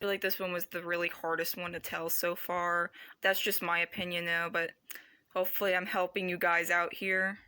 feel like this one was the really hardest one to tell so far. That's just my opinion though, but hopefully I'm helping you guys out here.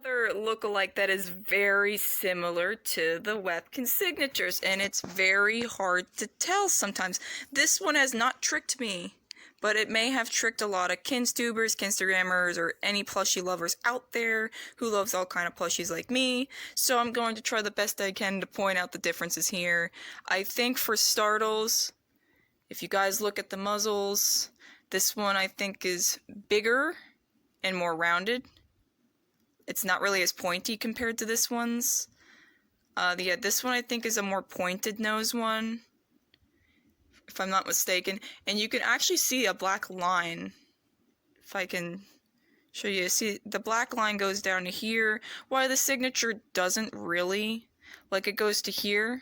Another look-alike that is very similar to the Webkinz signatures, and it's very hard to tell sometimes. This one has not tricked me, but it may have tricked a lot of Kinztubers, Kinstagrammers, or any plushie lovers out there who loves all kind of plushies like me. So I'm going to try the best I can to point out the differences here. I think for startles, if you guys look at the muzzles, this one I think is bigger and more rounded. It's not really as pointy compared to this one's. Yeah, this one I think is a more pointed nose one, if I'm not mistaken. And you can actually see a black line. If I can show you. See, the black line goes down to here, while the signature doesn't really. Like, it goes to here.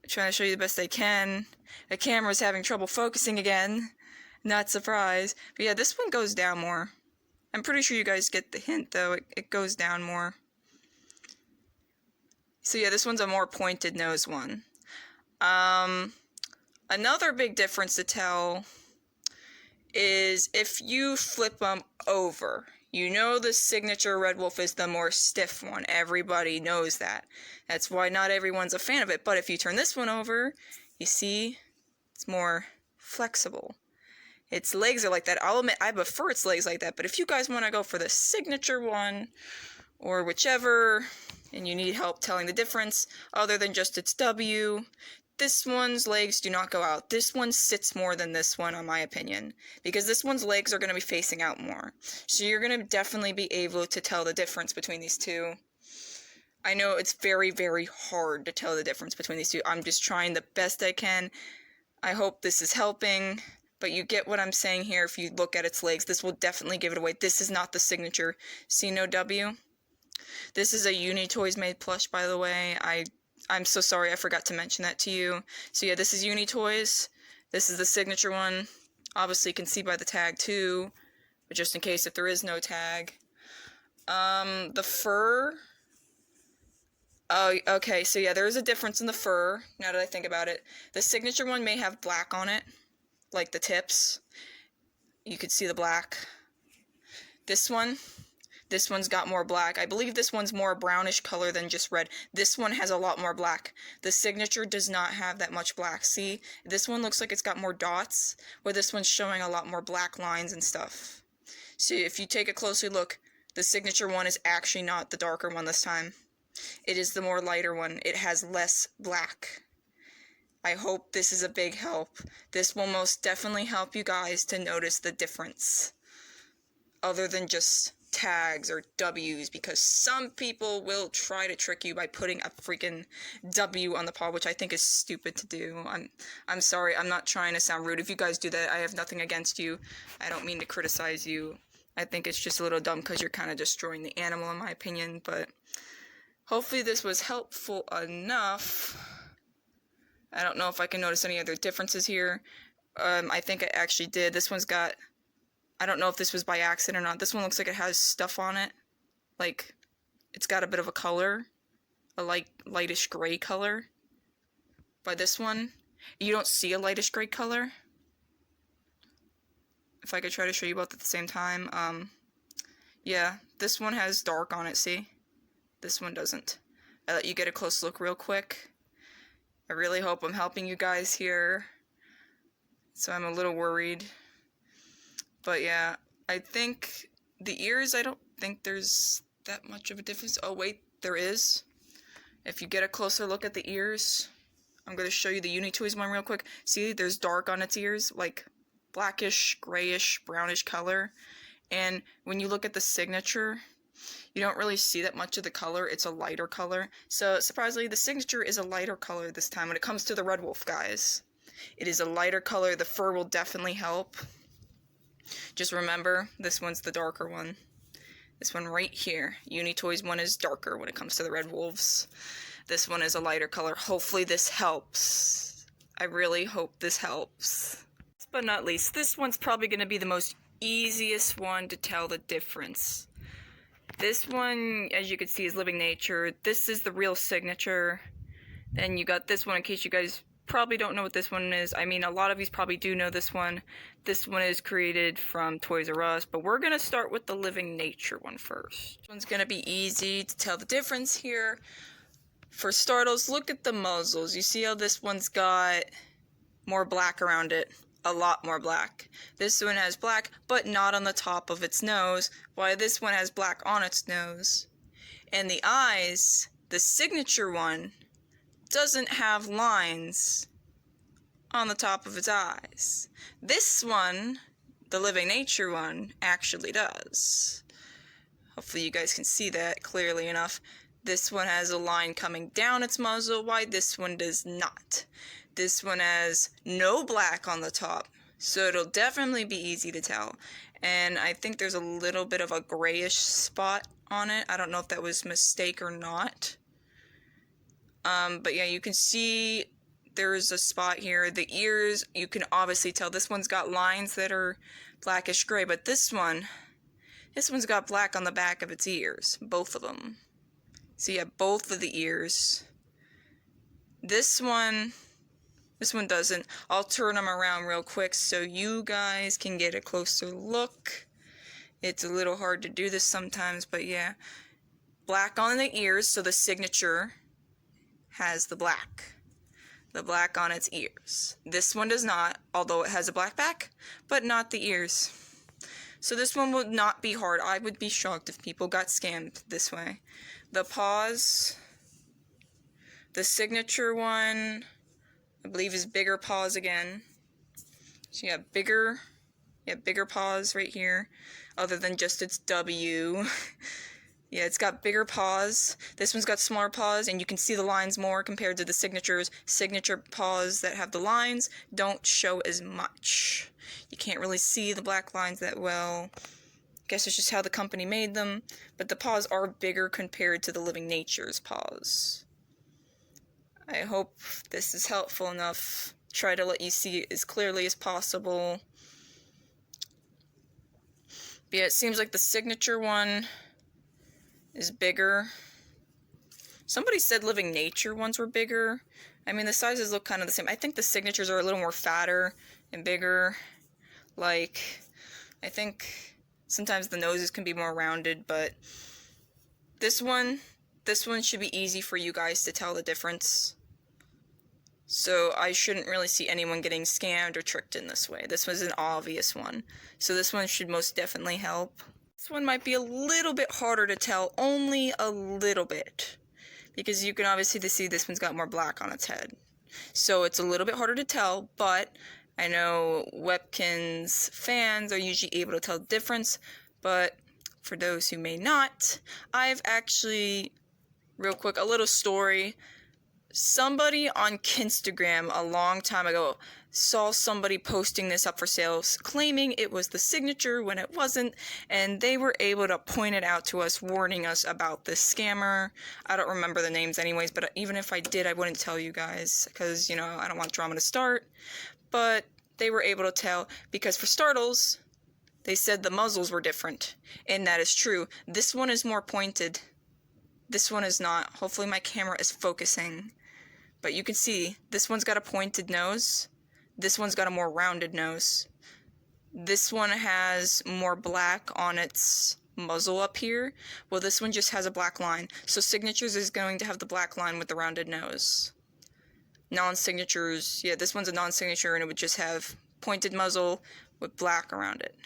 I'm trying to show you the best I can. The camera's having trouble focusing again. Not surprised. But yeah, this one goes down more. I'm pretty sure you guys get the hint, though. It goes down more. So yeah, this one's a more pointed nose one. Another big difference to tell is if you flip them over. You know the signature Red Wolf is the more stiff one. Everybody knows that. That's why not everyone's a fan of it. But if you turn this one over, you see it's more flexible. Its legs are like that. I'll admit, I prefer its legs like that, but if you guys want to go for the signature one, or whichever, and you need help telling the difference, other than just its W, this one's legs do not go out. This one sits more than this one, in my opinion, because this one's legs are going to be facing out more. So you're going to definitely be able to tell the difference between these two. I know it's very, very hard to tell the difference between these two. I'm just trying the best I can. I hope this is helping. But you get what I'm saying here if you look at its legs. This will definitely give it away. This is not the signature. See, no W? This is a Unitoys made plush, by the way. I'm so sorry I forgot to mention that to you. So yeah, this is Unitoys. This is the signature one. Obviously you can see by the tag too. But just in case if there is no tag. The fur. Oh, okay, so yeah, there is a difference in the fur, now that I think about it. The signature one may have black on it. Like the tips, you could see the black. This one's got more black. I believe this one's more brownish color than just red. This one has a lot more black. The signature does not have that much black. See, this one looks like it's got more dots, where this one's showing a lot more black lines and stuff. See, if you take a closer look, the signature one is actually not the darker one this time. It is the more lighter one. It has less black. I hope this is a big help. This will most definitely help you guys to notice the difference. Other than just tags or W's, because some people will try to trick you by putting a freaking W on the paw, which I think is stupid to do. I'm sorry, I'm not trying to sound rude. If you guys do that, I have nothing against you. I don't mean to criticize you. I think it's just a little dumb because you're kind of destroying the animal, in my opinion, but hopefully this was helpful enough. I don't know if I can notice any other differences here. I think I actually did. This one's got, I don't know if this was by accident or not. This one looks like it has stuff on it. Like, it's got a bit of a color. A lightish gray color. By this one, you don't see a lightish gray color. If I could try to show you both at the same time. Yeah, this one has dark on it, see? This one doesn't. I let you get a close look real quick. I really hope I'm helping you guys here. So I'm a little worried. But yeah, I think the ears, I don't think there's that much of a difference. Oh wait, there is. If you get a closer look at the ears, I'm going to show you the Unitoys one real quick. See, there's dark on its ears, like blackish, grayish, brownish color. And when you look at the signature, you don't really see that much of the color. It's a lighter color. So, surprisingly, the signature is a lighter color this time when it comes to the Red Wolf, guys. It is a lighter color. The fur will definitely help. Just remember, this one's the darker one. This one right here. Unitoys one is darker when it comes to the Red Wolves. This one is a lighter color. Hopefully this helps. I really hope this helps. Last but not least, this one's probably going to be the most easiest one to tell the difference. This one, as you can see, is Living Nature. This is the real signature. Then you got this one, in case you guys probably don't know what this one is. I mean, a lot of you probably do know this one. This one is created from Toys R Us, but we're gonna start with the Living Nature one first. This one's gonna be easy to tell the difference here. For starters, look at the muzzles. You see how this one's got more black around it? A lot more black. This one has black, but not on the top of its nose, while this one has black on its nose. And the eyes, the signature one, doesn't have lines on the top of its eyes. This one, the Living Nature one, actually does. Hopefully you guys can see that clearly enough. This one has a line coming down its muzzle, while this one does not. This one has no black on the top, so it'll definitely be easy to tell. And I think there's a little bit of a grayish spot on it. I don't know if that was a mistake or not. But yeah, you can see there's a spot here. The ears, you can obviously tell this one's got lines that are blackish gray, but this one's got black on the back of its ears, both of them. So yeah, both of the ears. This one doesn't. I'll turn them around real quick so you guys can get a closer look. It's a little hard to do this sometimes, but yeah. Black on the ears, so the signature has the black on its ears. This one does not, although it has a black back, but not the ears. So this one would not be hard. I would be shocked if people got scammed this way. The paws, the signature one, I believe is bigger paws again. So you have bigger paws right here, other than just its W. Yeah, it's got bigger paws. This one's got smaller paws, and you can see the lines more compared to the signatures. Signature paws that have the lines don't show as much. You can't really see the black lines that well. I guess it's just how the company made them, but the paws are bigger compared to the Living Nature's paws. I hope this is helpful enough. Try to let you see it as clearly as possible. But yeah, it seems like the signature one is bigger. Somebody said Living Nature ones were bigger. I mean, the sizes look kind of the same. I think the signatures are a little more fatter and bigger. Like, I think sometimes the noses can be more rounded, but this one should be easy for you guys to tell the difference. So I shouldn't really see anyone getting scammed or tricked in this way. This was an obvious one. So this one should most definitely help. This one might be a little bit harder to tell, only a little bit, because you can obviously see this one's got more black on its head. So it's a little bit harder to tell, but I know Webkinz fans are usually able to tell the difference, but for those who may not, I've actually, real quick, a little story. Somebody on Kinstagram a long time ago saw somebody posting this up for sale, claiming it was the signature when it wasn't, and they were able to point it out to us, warning us about this scammer. I don't remember the names anyways, but even if I did, I wouldn't tell you guys, because, you know, I don't want drama to start. But they were able to tell, because for startles, they said the muzzles were different, and that is true. This one is more pointed. This one is not. Hopefully my camera is focusing. But you can see, this one's got a pointed nose. This one's got a more rounded nose. This one has more black on its muzzle up here. Well, this one just has a black line. So signatures is going to have the black line with the rounded nose. Non-signatures, yeah, this one's a non-signature, and it would just have pointed muzzle with black around it.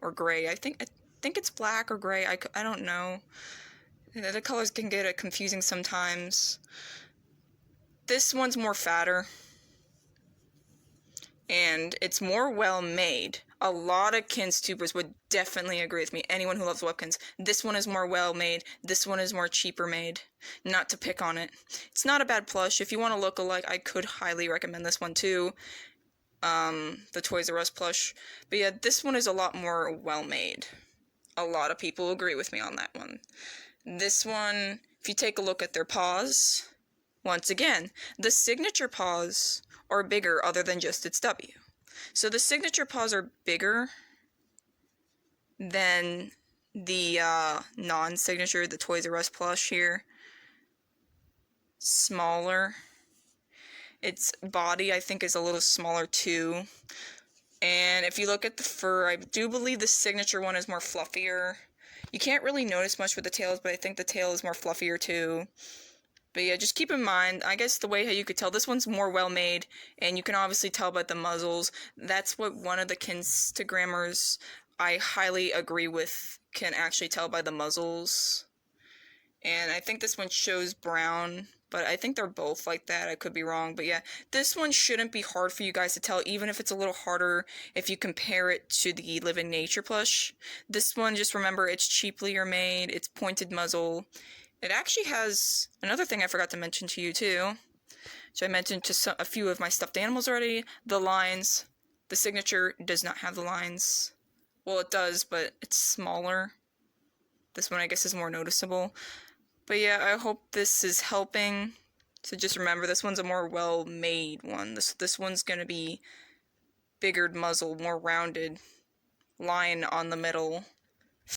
Or gray. I think it's black or gray. I don't know. The colors can get confusing sometimes. This one's more fatter, and it's more well-made. A lot of Kinstubers would definitely agree with me. Anyone who loves Webkinz. This one is more well-made. This one is more cheaper made. Not to pick on it. It's not a bad plush. If you want to look alike, I could highly recommend this one too. The Toys R Us plush. But yeah, this one is a lot more well-made. A lot of people agree with me on that one. This one, if you take a look at their paws, once again, the signature paws are bigger other than just its W. So the signature paws are bigger than the non-signature, the Toys R Us plush here. Smaller. Its body, I think, is a little smaller too. And if you look at the fur, I do believe the signature one is more fluffier. You can't really notice much with the tails, but I think the tail is more fluffier too. But yeah, just keep in mind, I guess the way how you could tell, this one's more well-made, and you can obviously tell by the muzzles. That's what one of the Kinstagrammers I highly agree with can actually tell by the muzzles. And I think this one shows brown, but I think they're both like that. I could be wrong, but yeah, this one shouldn't be hard for you guys to tell, even if it's a little harder if you compare it to the Live in Nature plush. This one, just remember, it's cheaply made, it's pointed muzzle. It actually has another thing I forgot to mention to you too, which I mentioned to a few of my stuffed animals already, the lines. The signature does not have the lines. Well, it does, but it's smaller. This one, I guess, is more noticeable. But yeah, I hope this is helping. So just remember, this one's a more well-made one. This one's gonna be bigger muzzle, more rounded, line on the middle.